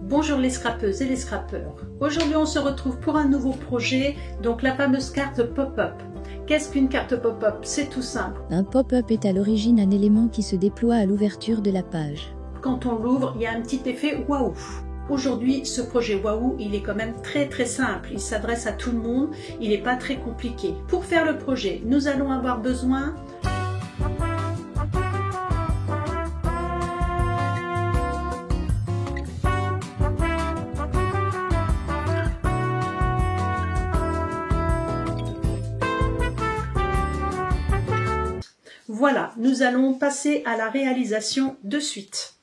Bonjour les scrapeuses et les scrapeurs. Aujourd'hui on se retrouve pour un nouveau projet, donc la fameuse carte pop-up. Qu'est-ce qu'une carte pop-up? C'est tout simple. Un pop-up est à l'origine un élément qui se déploie à l'ouverture de la page. Quand on l'ouvre, il y a un petit effet waouh. Aujourd'hui, ce projet waouh, il est quand même très simple. Il s'adresse à tout le monde, il n'est pas très compliqué. Pour faire le projet, nous allons avoir besoin Voilà, nous allons passer à la réalisation de suite.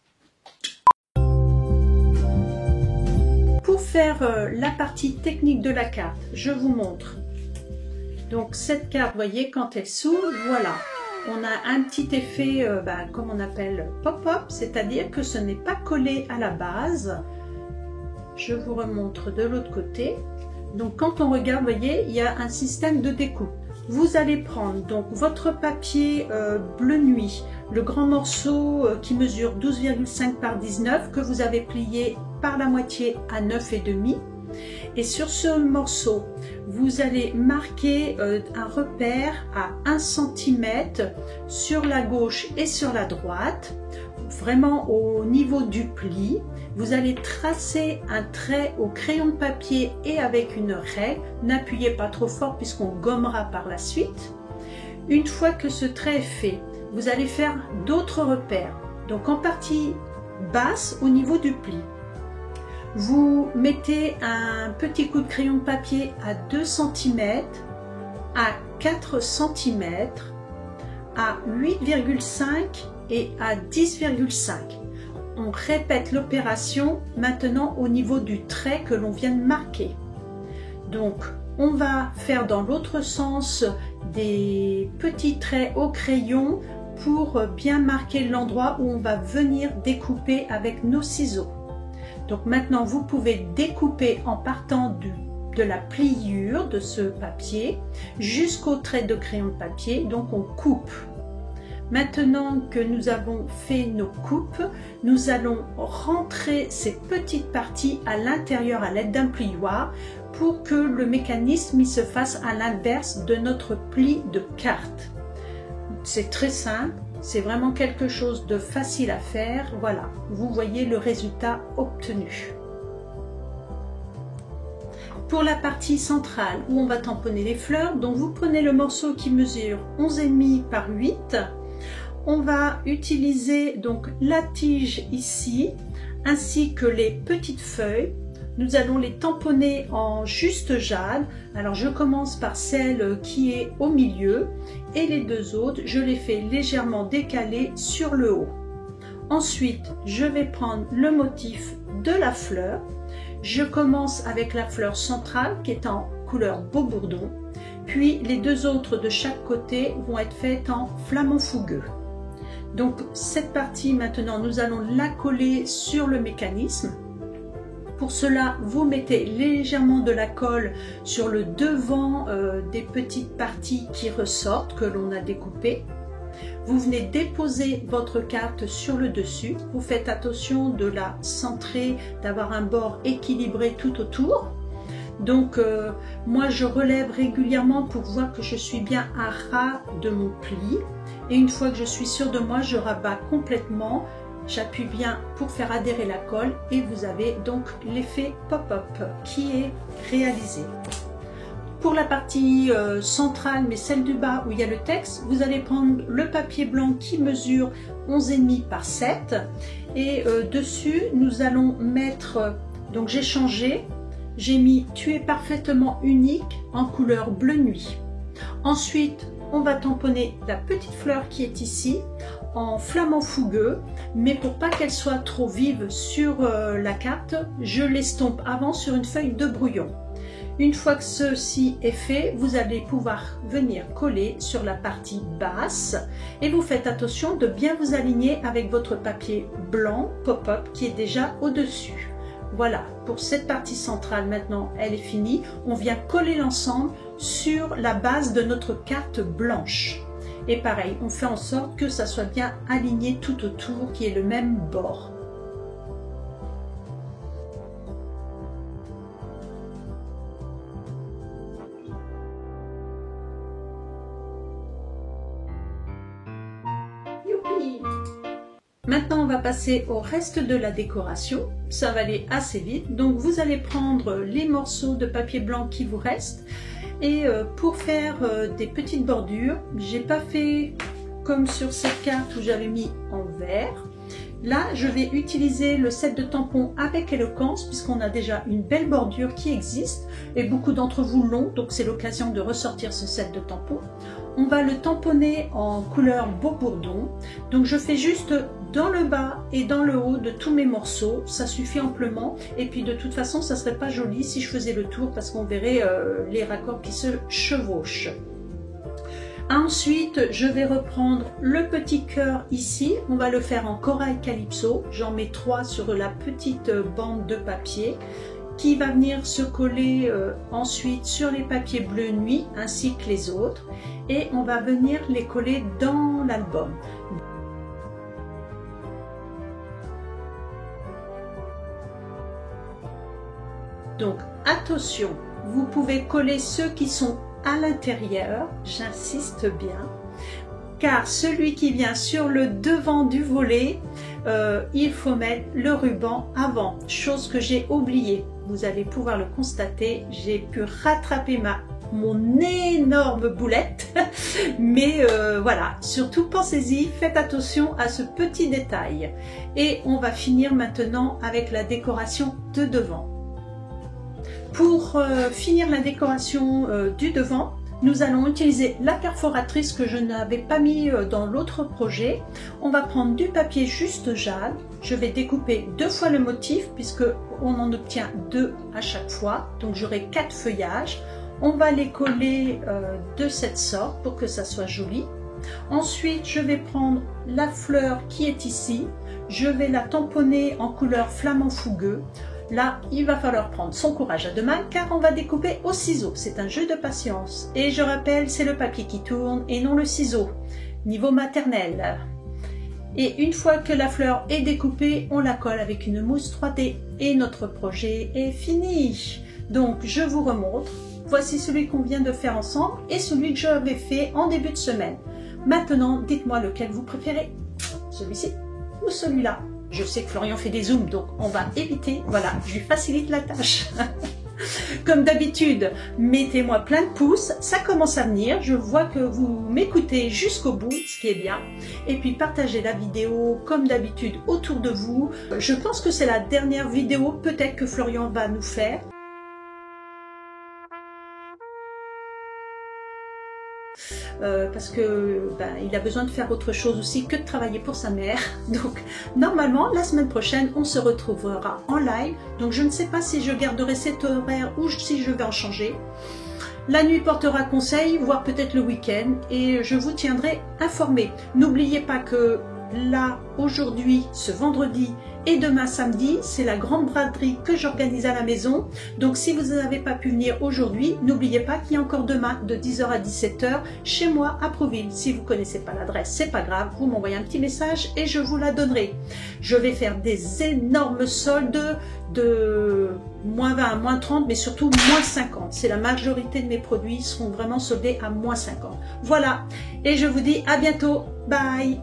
Pour faire la partie technique de la carte, je vous montre. Donc cette carte, vous voyez, quand elle s'ouvre, voilà, on a un petit effet, comme on appelle pop-up, c'est-à-dire que ce n'est pas collé à la base. Je vous remontre de l'autre côté. Donc quand on regarde, vous voyez, il y a un système de découpe. Vous allez prendre donc votre papier bleu nuit, le grand morceau qui mesure 12,5 par 19 que vous avez plié par la moitié à 9,5. Et sur ce morceau, vous allez marquer un repère à 1 cm sur la gauche et sur la droite, vraiment au niveau du pli. Vous allez tracer un trait au crayon de papier et avec une règle. N'appuyez pas trop fort puisqu'on gommera par la suite. Une fois que ce trait est fait, vous allez faire d'autres repères. Donc en partie basse au niveau du pli. Vous mettez un petit coup de crayon de papier à 2 cm, à 4 cm, à 8,5 et à 10,5. On répète l'opération maintenant au niveau du trait que l'on vient de marquer. Donc on va faire dans l'autre sens des petits traits au crayon pour bien marquer l'endroit où on va venir découper avec nos ciseaux. Donc maintenant vous pouvez découper en partant de la pliure de ce papier jusqu'au trait de crayon de papier, donc on coupe. Maintenant que nous avons fait nos coupes, nous allons rentrer ces petites parties à l'intérieur à l'aide d'un plioir pour que le mécanisme se fasse à l'inverse de notre pli de carte. C'est très simple, c'est vraiment quelque chose de facile à faire. Voilà, vous voyez le résultat obtenu. Pour la partie centrale où on va tamponner les fleurs, donc vous prenez le morceau qui mesure 11,5 par 8. On va utiliser donc la tige ici, ainsi que les petites feuilles. Nous allons les tamponner en juste jade. Alors je commence par celle qui est au milieu et les deux autres, je les fais légèrement décaler sur le haut. Ensuite, je vais prendre le motif de la fleur. Je commence avec la fleur centrale qui est en couleur beau bourdon. Puis les deux autres de chaque côté vont être faites en flamant fougueux. Donc cette partie maintenant nous allons la coller sur le mécanisme. Pour cela vous mettez légèrement de la colle sur le devant des petites parties qui ressortent que l'on a découpées. Vous venez déposer votre carte sur le dessus. Vous faites attention de la centrer, d'avoir un bord équilibré tout autour. Donc moi je relève régulièrement pour voir que je suis bien à ras de mon pli. Et une fois que je suis sûre de moi, je rabats complètement. J'appuie bien pour faire adhérer la colle et vous avez donc l'effet pop-up qui est réalisé. Pour la partie centrale, mais celle du bas où il y a le texte, vous allez prendre le papier blanc qui mesure 11,5 par 7 et dessus nous allons mettre, donc j'ai changé, j'ai mis "Tu es parfaitement unique" en couleur bleu nuit. Ensuite, on va tamponner la petite fleur qui est ici en flamant fougueux, mais pour pas qu'elle soit trop vive sur la carte, je l'estompe avant sur une feuille de brouillon. Une fois que ceci est fait, vous allez pouvoir venir coller sur la partie basse et vous faites attention de bien vous aligner avec votre papier blanc pop-up qui est déjà au-dessus. Voilà, pour cette partie centrale maintenant, elle est finie. On vient coller l'ensemble sur la base de notre carte blanche. Et pareil, on fait en sorte que ça soit bien aligné tout autour, qu'il y ait le même bord. Maintenant, on va passer au reste de la décoration. Ça va aller assez vite. Donc, vous allez prendre les morceaux de papier blanc qui vous restent. Et pour faire des petites bordures, j'ai pas fait comme sur cette carte où j'avais mis en vert. Là, je vais utiliser le set de tampons avec éloquence puisqu'on a déjà une belle bordure qui existe et beaucoup d'entre vous l'ont, donc c'est l'occasion de ressortir ce set de tampons. On va le tamponner en couleur beau bourdon. Donc je fais juste dans le bas et dans le haut de tous mes morceaux, ça suffit amplement. Et puis de toute façon, ça serait pas joli si je faisais le tour parce qu'on verrait les raccords qui se chevauchent. Ensuite, je vais reprendre le petit cœur ici. On va le faire en corail calypso. J'en mets 3 sur la petite bande de papier qui va venir se coller ensuite sur les papiers bleu nuit ainsi que les autres. Et on va venir les coller dans l'album. Donc attention, vous pouvez coller ceux qui sont à l'intérieur, j'insiste bien, car celui qui vient sur le devant du volet, il faut mettre le ruban avant, chose que j'ai oubliée. Vous allez pouvoir le constater, j'ai pu rattraper mon énorme boulette, mais voilà, surtout pensez-y, faites attention à ce petit détail. Et on va finir maintenant avec la décoration de devant. Pour finir la décoration du devant, nous allons utiliser la perforatrice que je n'avais pas mis dans l'autre projet. On va prendre du papier juste jade. Je vais découper 2 fois le motif puisque on en obtient 2 à chaque fois. Donc j'aurai 4 feuillages. On va les coller de cette sorte pour que ça soit joli. Ensuite, je vais prendre la fleur qui est ici. Je vais la tamponner en couleur flamant fougueux. Là, il va falloir prendre son courage à 2 mains car on va découper au ciseau. C'est un jeu de patience. Et je rappelle, c'est le papier qui tourne et non le ciseau. Niveau maternel. Et une fois que la fleur est découpée, on la colle avec une mousse 3D. Et notre projet est fini. Donc, je vous remontre. Voici celui qu'on vient de faire ensemble et celui que j'avais fait en début de semaine. Maintenant, dites-moi lequel vous préférez. Celui-ci ou celui-là? Je sais que Florian fait des zooms, donc on va éviter. Voilà, je lui facilite la tâche. Comme d'habitude, mettez-moi plein de pouces. Ça commence à venir. Je vois que vous m'écoutez jusqu'au bout, ce qui est bien. Et puis partagez la vidéo, comme d'habitude, autour de vous. Je pense que c'est la dernière vidéo, peut-être que Florian va nous faire. Parce que il a besoin de faire autre chose aussi que de travailler pour sa mère. Donc normalement la semaine prochaine on se retrouvera en live. Donc je ne sais pas si je garderai cet horaire ou si je vais en changer. La nuit portera conseil, voire peut-être le week-end, et je vous tiendrai informé. N'oubliez pas que là, aujourd'hui, ce vendredi et demain samedi, c'est la grande braderie que j'organise à la maison. Donc si vous n'avez pas pu venir aujourd'hui, n'oubliez pas qu'il y a encore demain de 10h à 17h chez moi à Prouville. Si vous ne connaissez pas l'adresse, c'est pas grave, vous m'envoyez un petit message et je vous la donnerai. Je vais faire des énormes soldes de moins 20 à moins 30, mais surtout moins 50. C'est la majorité de mes produits seront vraiment soldés à moins 50. Voilà, et je vous dis à bientôt. Bye!